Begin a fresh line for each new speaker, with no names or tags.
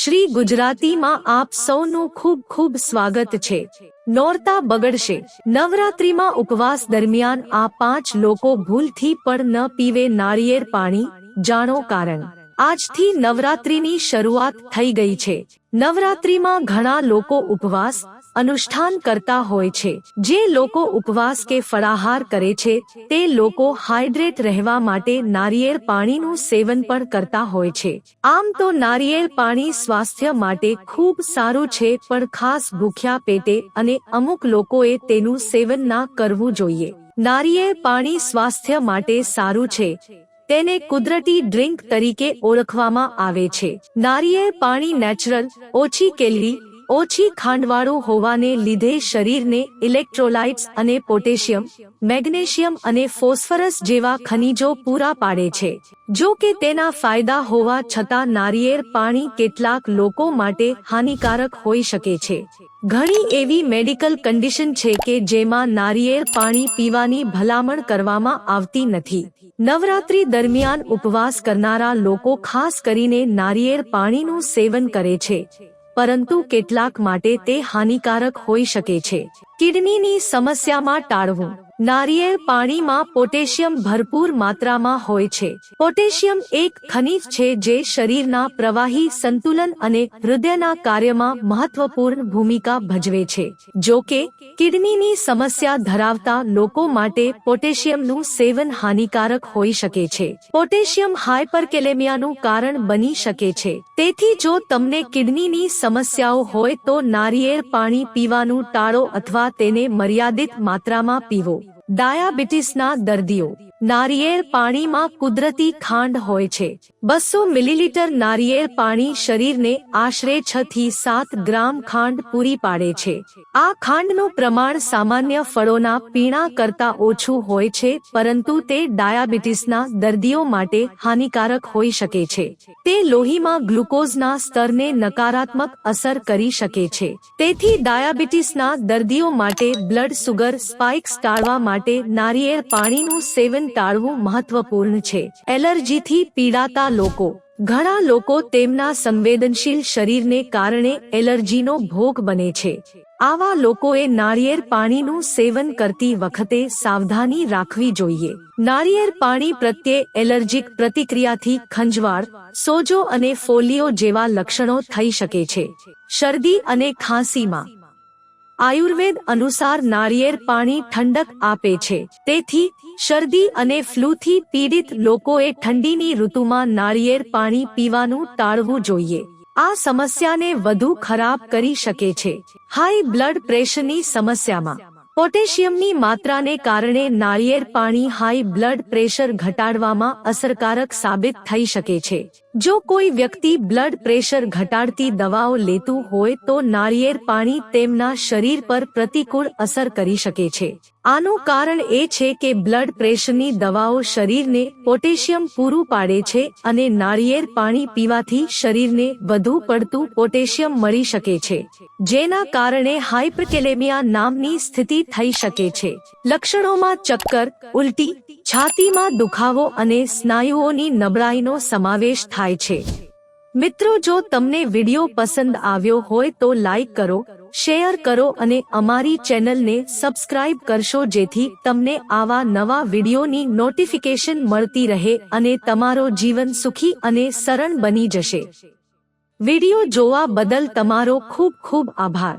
શ્રી ગુજરાતીમાં આપ સૌનું ખૂબ ખૂબ સ્વાગત છે। નોરતા બગડશે। નવરાત્રીમાં ઉપવાસ દરમિયાન આ 5 લોકો ભૂલથી પણ ન પીવે નાળિયેર પાણી। જાણો કારણ। આજથી નવરાત્રીની શરૂઆત થઈ ગઈ છે। નવરાત્રીમાં ઘણા લોકો ઉપવાસ અનુષ્ઠાન કરતા હોય છે। જે લોકો ઉપવાસ કે ફળાહાર કરે છે તે લોકો હાઇડ્રેટ રહેવા માટે નારિયેળ પાણીનું સેવન પણ કરતા હોય છે। આમ તો નારિયેળ પાણી સ્વાસ્થ્ય માટે ખૂબ સારું છે, પણ ખાસ ભૂખ્યા પેટે અને અમુક લોકોએ તેનું સેવન ના કરવું જોઈએ। નારિયેળ પાણી સ્વાસ્થ્ય માટે સારું છે। તેને કુદરતી ડ્રિંક તરીકે ઓળખવામાં આવે છે। નારિયેળ પાણી નેચરલ, ઓછી કેલરી, ઓછી ખાંડવાળું હોવાને લીધે શરીરને ઇલેક્ટ્રોલાઇટ્સ અને પોટેશિયમ, મેગ્નેશિયમ અને ફોસ્ફરસ જેવા ખનિજો પૂરા પાડે છે। જો કે તેના ફાયદા હોવા છતાં નારિયેળ પાણી કેટલાક લોકો માટે હાનિકારક હોઈ શકે છે। ઘણી એવી મેડિકલ કન્ડિશન છે કે જેમાં નારિયેળ પાણી પીવાની ભલામણ કરવામાં આવતી નથી। નવરાત્રી દરમિયાન ઉપવાસ કરનારા લોકો ખાસ કરીને નારિયેળ પાણીનું સેવન કરે છે, પરંતુ કેટલાક માટે તે હાનિકારક હોઈ શકે છે। કિડનીની સમસ્યામાં ટાળવું। નારિયેળ પાણીમાં પોટેશિયમ ભરપૂર માત્રામાં હોય છે। પોટેશિયમ એક ખનિજ છે જે શરીરના પ્રવાહી સંતુલન અને હૃદયના કાર્યમાં મહત્વપૂર્ણ ભૂમિકા ભજવે છે। જો કે કિડનીની સમસ્યા ધરાવતા લોકો માટે પોટેશિયમનું સેવન હાનિકારક હોઈ શકે છે। પોટેશિયમ હાઇપરકેલેમિયાનું કારણ બની શકે છે। તેથી જો તમને કિડનીની સમસ્યાઓ હોય તો નારિયેળ પાણી પીવાનું ટાળો અથવા તેને મર્યાદિત માત્રામાં પીવો। ડાયાબિટીસના દર્દીઓ। નારિયેળ પાણીમાં કુદરતી ખાંડ હોય છે। 200 મિલીલીટર નારિયેળ પાણી શરીરને આશરે 6 થી 7 ગ્રામ ખાંડ પૂરી પાડે છે। આ ખાંડનું પ્રમાણ સામાન્ય ફળોના પીણા કરતાં ઓછું હોય છે, પરંતુ તે ડાયાબિટીસના દર્દીઓ માટે હાનિકારક હોઈ શકે છે। તે લોહીમાં ગ્લુકોઝના સ્તરને નકારાત્મક અસર કરી શકે છે। તેથી ડાયાબિટીસના દર્દીઓ માટે બ્લડ સુગર સ્પાઇક્સ ટાળવા માટે નારિયેળ પાણીનું સેવન ટાળવું મહત્વપૂર્ણ છે। એલર્જીથી પીડાતા લોકો। ઘણા લોકો તેમના સંવેદનશીલ શરીરને કારણે એલર્જીનો ભોગ બને છે। આવા લોકોએ નારિયેળ પાણીનું સેવન કરતી વખતે સાવધાની રાખવી જોઈએ। નારિયેળ પાણી પ્રત્યે એલર્જીક પ્રતિક્રિયાથી ખંજવાળ, સોજો અને ફોલ્લીઓ જેવા લક્ષણો થઈ શકે છે। શરદી અને ખાંસીમાં। આયુર્વેદ અનુસાર નારિયેળ પાણી ઠંડક આપે છે। તેથી શરદી અને ફ્લૂથી પીડિત લોકોએ ઠંડીની ઋતુમાં નારિયેળ પાણી પીવાનું ટાળવું જોઈએ। આ સમસ્યાને વધુ ખરાબ કરી શકે છે। હાઈ બ્લડ પ્રેશરની સમસ્યામાં। પોટેશિયમની માત્રાને કારણે નારિયેળ પાણી હાઈ બ્લડ પ્રેશર ઘટાડવામાં અસરકારક સાબિત થઈ શકે છે। જો કોઈ વ્યક્તિ બ્લડ પ્રેશર ઘટાડતી દવાઓ લેતું હોય તો નારિયેળ પાણી તેમના શરીર પર પ્રતિકૂળ અસર કરી શકે છે। આનું કારણ એ છે કે બ્લડ પ્રેશરની દવાઓ શરીરને પોટેશિયમ પૂરું પાડે છે અને નારિયેળ પાણી પીવાથી શરીરને વધુ પડતું પોટેશિયમ મળી શકે છે, જેના કારણે હાઇપરકેલેમિયા નામની સ્થિતિ થઈ શકે છે। લક્ષણોમાં ચક્કર, ઉલટી, છાતીમાં દુખાવો અને સ્નાયુઓની નબળાઈનો સમાવેશ થાય છે। મિત્રો, જો તમને વિડિયો પસંદ આવ્યો હોય તો લાઈક કરો, શેર કરો અને અમારી ચેનલને સબસ્ક્રાઇબ કરશો, જેથી તમને આવા નવા વિડિયોની નોટિફિકેશન મળતી રહે અને તમારો જીવન સુખી અને સરળ બની જશે। વિડિયો જોવા બદલ તમારો ખૂબ ખૂબ આભાર।